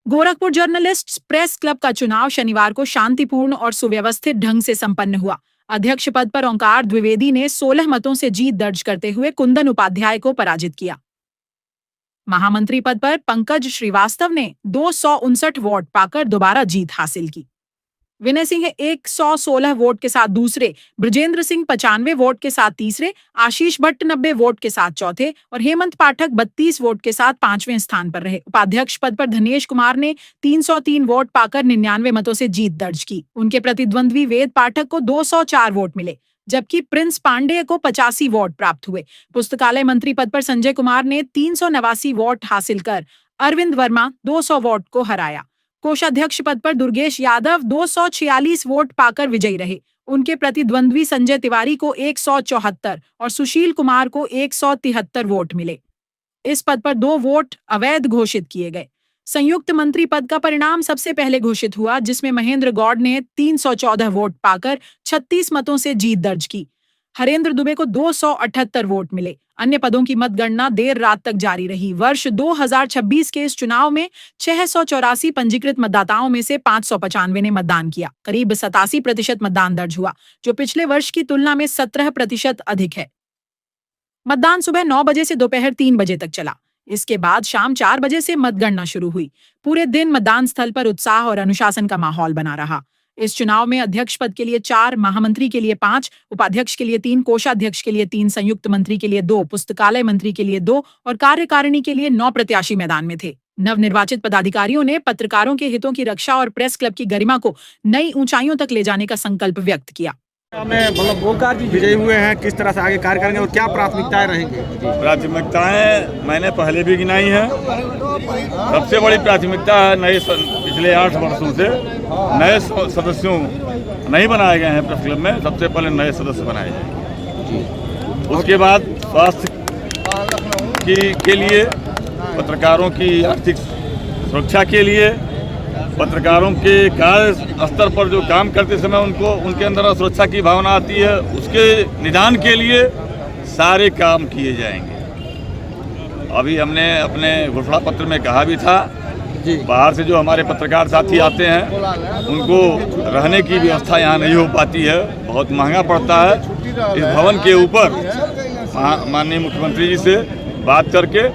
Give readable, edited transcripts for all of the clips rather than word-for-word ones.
Gorakhpur journalists press club का चुनाव शनिवार को शांतिपूर्ण और सुव्यवस्थित ढंग से संपन्न हुआ। अध्यक्ष पद पर ओंकार द्विवेदी ने 16 मतों से जीत दर्ज करते हुए कुंदन उपाध्याय को पराजित किया। महामंत्री पद पर पंकज श्रीवास्तव ने 259 वोट पाकर दोबारा जीत हासिल की। विनय सिंह 116 वोट के साथ दूसरे, बृजेंद्र सिंह 95 वोट के साथ तीसरे, आशीष भट्ट 90 वोट के साथ चौथे और हेमंत पाठक 32 वोट के साथ 5वें स्थान पर रहे। उपाध्यक्ष पद पर धनेश कुमार ने 303 वोट पाकर 99 मतों से जीत दर्ज की। उनके प्रतिद्वंद्वी वेद पाठक को 204 वोट मिले, जबकि प्रिंस पांडेय को 85 वोट प्राप्त हुए। पुस्तकालय मंत्री पद पर संजय कुमार ने 389 वोट हासिल कर अरविंद वर्मा 200 वोट को हराया। कोषाध्यक्ष पद पर दुर्गेश यादव 246 वोट पाकर विजयी रहे। उनके प्रतिद्वंद्वी संजय तिवारी को 174 और सुशील कुमार को 173 वोट मिले। इस पद पर 2 वोट अवैध घोषित किए गए। संयुक्त मंत्री पद का परिणाम सबसे पहले घोषित हुआ, जिसमें महेंद्र गौड़ ने 314 वोट पाकर 36 मतों से जीत दर्ज की। हरेंद्र दुबे को 278 वोट मिले। अन्य पदों की मतगणना देर रात तक जारी रही। वर्ष 2026 के इस चुनाव में 684 पंजीकृत मतदाताओं में से 595 ने मतदान किया। करीब 87% मतदान दर्ज हुआ, जो पिछले वर्ष की तुलना में 17% अधिक है। मतदान सुबह 9 बजे से दोपहर 3 बजे तक चला। इसके बाद शाम 4 बजे से मतगणना शुरू हुई। पूरे दिन मतदान स्थल पर उत्साह और अनुशासन का माहौल बना रहा। इस चुनाव में अध्यक्ष पद के लिए 4, महामंत्री के लिए 5, उपाध्यक्ष के लिए 3, कोषाध्यक्ष के लिए 3, संयुक्त मंत्री के लिए 2, पुस्तकालय मंत्री के लिए 2 और कार्यकारिणी के लिए 9 प्रत्याशी मैदान में थे। नवनिर्वाचित पदाधिकारियों ने पत्रकारों के हितों की रक्षा और प्रेस क्लब की गरिमा को नई ऊंचाइयों तक ले जाने का संकल्प व्यक्त किया। ओंकार जी विजयी हुए हैं, किस तरह से आगे कार्य करेंगे और क्या प्राथमिकताएं रहेंगी? प्राथमिकताएं मैंने पहले भी गिनाई हैं। सबसे बड़ी प्राथमिकता है पिछले 8 वर्षों से नए सदस्यों नहीं बनाए गए हैं प्रेस क्लब में। सबसे पहले नए सदस्य बनाए जाएंगे। उसके बाद स्वास्थ्य के लिए, पत्रकारों की आर्थिक सुरक्षा के लिए, पत्रकारों के कार्य स्तर पर जो काम करते समय उनके अंदर सुरक्षा की भावना आती है, उसके निदान के लिए सारे काम किए जाएंगे। अभी हमने अपने घोषणा पत्र में कहा भी था, बाहर से जो हमारे पत्रकार साथी आते हैं उनको रहने की व्यवस्था यहाँ नहीं हो पाती है, बहुत महंगा पड़ता है। इस भवन के ऊपर माननीय मुख्यमंत्री जी से बात करके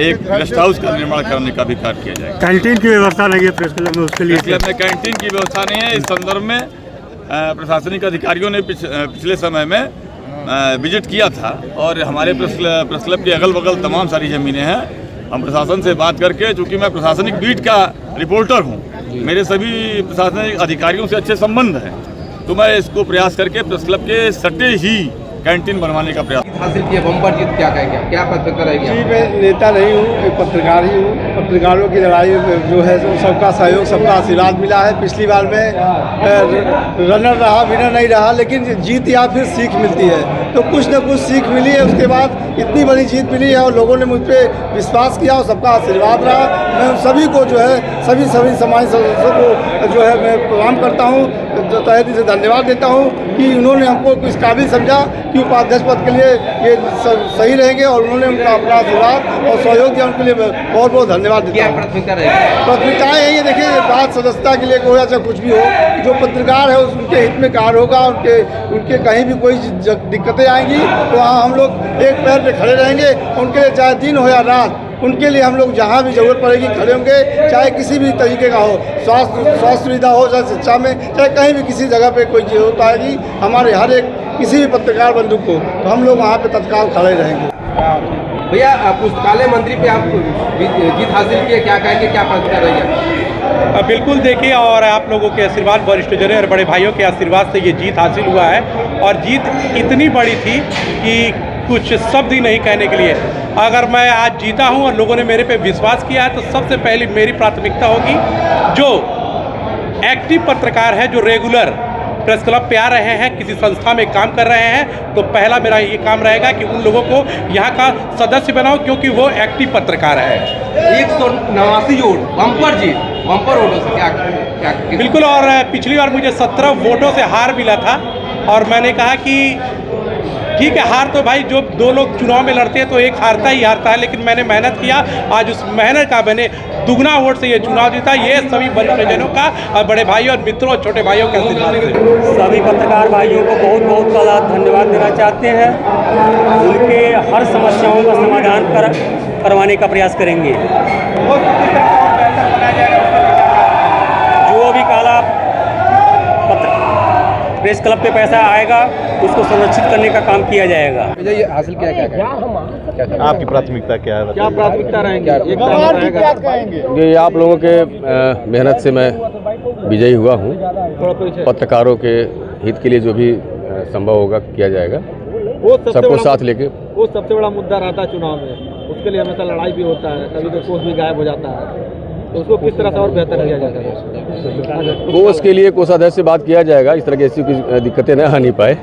एक गेस्ट हाउस का निर्माण करने का भी कार्य किया जाएगा। कैंटीन की व्यवस्था नहीं है प्रेस क्लब में, उसके लिए प्रेस क्लब में कैंटीन की व्यवस्था नहीं है। इस संदर्भ में प्रशासनिक अधिकारियों ने पिछले समय में विजिट किया था और हमारे प्रेस क्लब के अगल बगल तमाम सारी ज़मीनें हैं। हम प्रशासन से बात करके, चूँकि मैं प्रशासनिक बीट का रिपोर्टर हूँ, मेरे सभी प्रशासनिक अधिकारियों से अच्छे संबंध हैं, तो मैं इसको प्रयास करके प्रेस क्लब के सटे ही कैंटीन बनवाने का प्रयास हासिल किया। बम्पर जीत क्या कहेंगे, क्या प्राथमिकता रहेगी? जी, मैं नेता नहीं हूँ, एक पत्रकार ही हूँ। पत्रकारों की लड़ाई जो है सबका सहयोग, सबका आशीर्वाद मिला है। पिछली बार में रनर रहा, विनर नहीं रहा, लेकिन जीत या फिर सीख मिलती है, तो कुछ न कुछ सीख मिली है। उसके बाद इतनी बड़ी जीत मिली है और लोगों ने मुझ पर विश्वास किया और सबका आशीर्वाद रहा। मैं सभी को जो है सभी समाज सदस्यों को जो है मैं प्रणाम करता हूँ, तहे दिल से धन्यवाद देता हूँ कि उन्होंने हमको इस काबिल समझा कि उपाध्यक्ष पद के लिए ये सही रहेंगे और उन्होंने उनका अपना आशीर्वाद और सहयोग दिया। उनके लिए बहुत बहुत धन्यवाद देता हूँ। प्राथमिकताएं यही है, देखिए, बात सदस्यता के लिए हो या चाहे कुछ भी हो, जो पत्रकार है उनके हित में कार्य होगा। उनके कहीं भी कोई दिक्कतें आएंगी तो वहाँ हम लोग एक पैर पे खड़े रहेंगे। उनके लिए चाहे दिन हो या रात, उनके लिए हम लोग जहाँ भी जरूरत पड़ेगी खड़े होंगे, चाहे किसी भी तरीके का हो, स्वास्थ्य सुविधा हो, चाहे शिक्षा में, चाहे कहीं भी किसी जगह पे कोई जरूरत आएगी हमारे हर एक किसी भी पत्रकार बंधु को, तो हम लोग वहाँ पे तत्काल खड़े रहेंगे। भैया, पुस्तकालय मंत्री पे आप जीत हासिल किए, क्या कहेंगे, क्या प्राथमिकता रहेगी? बिल्कुल, देखिए, और आप लोगों के आशीर्वाद, वरिष्ठजनों और बड़े भाइयों के आशीर्वाद से ये जीत हासिल हुआ है। और जीत इतनी बड़ी थी कि कुछ शब्द ही नहीं कहने के लिए। अगर मैं आज जीता हूं और लोगों ने मेरे पे विश्वास किया है, तो सबसे पहले मेरी प्राथमिकता होगी जो एक्टिव पत्रकार है, जो रेगुलर प्रेस क्लब पे आ रहे हैं, किसी संस्था में काम कर रहे हैं, तो पहला मेरा ये काम रहेगा कि उन लोगों को यहाँ का सदस्य बनाओ, क्योंकि वो एक्टिव पत्रकार है। 189 वोट, बम्पर वोटों से क्या? बिल्कुल, और पिछली बार मुझे 17 वोटों से हार मिला था और मैंने कहा कि ठीक है, हार तो भाई जो दो लोग चुनाव में लड़ते हैं तो एक हारता ही हारता है, लेकिन मैंने मेहनत किया, आज उस मेहनत का मैंने दुगना वोट से ये चुनाव जीता। ये सभी वरिष्ठजनों का और बड़े भाई और मित्रों और छोटे भाइयों के आशीर्वाद से। सभी पत्रकार भाइयों को बहुत बहुत धन्यवाद देना चाहते हैं। उनके हर समस्याओं का समाधान करवाने का प्रयास करेंगे। जो भी काला प्रेस क्लब पे पैसा आएगा उसको संरक्षित करने का काम किया जाएगा। विजय हासिल किया क्या आपकी प्राथमिकता क्या है? क्या प्राथमिकता रहेंगी? ये आप लोगों के मेहनत से मैं विजयी हुआ हूँ। पत्रकारों के हित के लिए जो भी संभव होगा किया जाएगा, सबको साथ लेके। वो सबसे बड़ा मुद्दा रहता है चुनाव में, उसके लिए हमेशा लड़ाई भी होता है, कभी तो कोष भी गायब हो जाता है, तो उसको किस तरह से और बेहतर किया जाएगा? कोष के लिए कोषाध्यक्ष से बात किया जाएगा, इस तरह की ऐसी कुछ दिक्कतें न आनी पाए।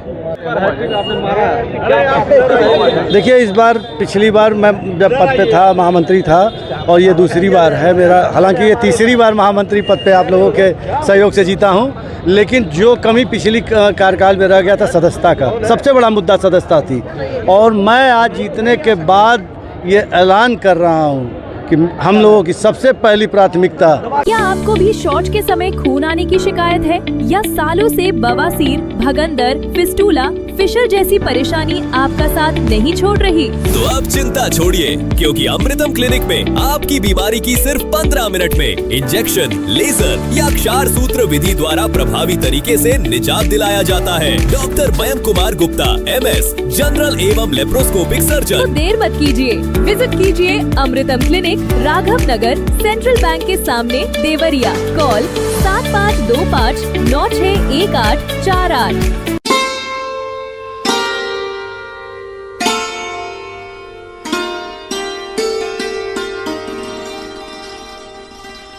देखिए, इस बार पिछली बार मैं जब पद पे था, महामंत्री था, और ये दूसरी बार है मेरा, हालांकि ये तीसरी बार महामंत्री पद पे आप लोगों के सहयोग से जीता हूं, लेकिन जो कमी पिछली कार्यकाल में रह गया था सदस्यता का, सबसे बड़ा मुद्दा सदस्यता थी। और मैं आज जीतने के बाद ये ऐलान कर रहा हूं कि हम लोगों की सबसे पहली प्राथमिकता। क्या आपको भी शौच के समय खून आने की शिकायत है या सालों से बवासीर, भगंदर, फिस्टूला, फिशर जैसी परेशानी आपका साथ नहीं छोड़ रही? तो अब चिंता छोड़िए, क्योंकि अमृतम क्लिनिक में आपकी बीमारी की सिर्फ 15 मिनट में इंजेक्शन, लेजर या क्षार सूत्र विधि द्वारा प्रभावी तरीके से निजात दिलाया जाता है। Doctor Mayank Kumar Gupta, MS, general एवं लेप्रोस्कोपिक सर्जन। तो देर मत कीजिए, विजिट कीजिए अमृतम क्लिनिक, राघव नगर, सेंट्रल बैंक के सामने, देवरिया। कॉल 7525 961848।